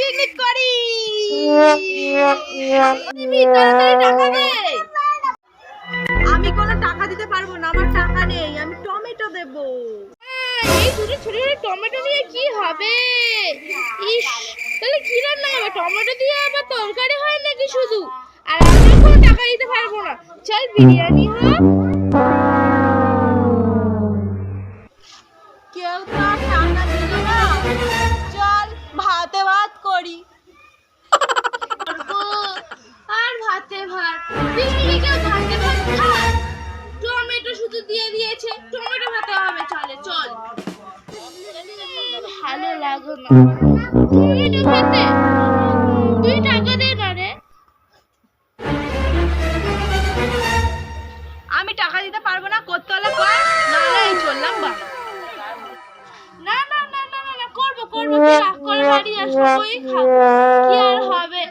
Picnic করি। তাড়াতাড়ি টাকা দে। আমি কোনো টাকা দিতে পারবো না, আমার টাকা নেই, আমি টমেটো দেব। এই দুটো ছোট ছোট টমেটো দিয়ে কি হবে? ইস, তাহলে কি রান্না হবে? টমেটো দিয়ে আবার তরকারি হয় নাকি শুধু? আর আমরা কোনো টাকা দিতে পারবো না। চল বিরিয়ানি হোক। কেউ তো আর টাকা দিল না, চল ভাতে ভাত করি। আর ভাতে ভাত, পিকনিকে কেউ ভাতে ভাত খায়? টমেটো শুধু দিয়ে দিয়েছে, টমেটো ভাতে হবে। চলে চল। ভালো লাগে না টমেটো খেতে। তুই টাকা দে না রে। আমি টাকা দিতে পারবো না, করতে হলে কর, নাহলে এই চললাম বা। না না না না না, করবো করবো, তুই রাগ করে বাড়ি আসবো, ওই খাবো, কি আর হবে।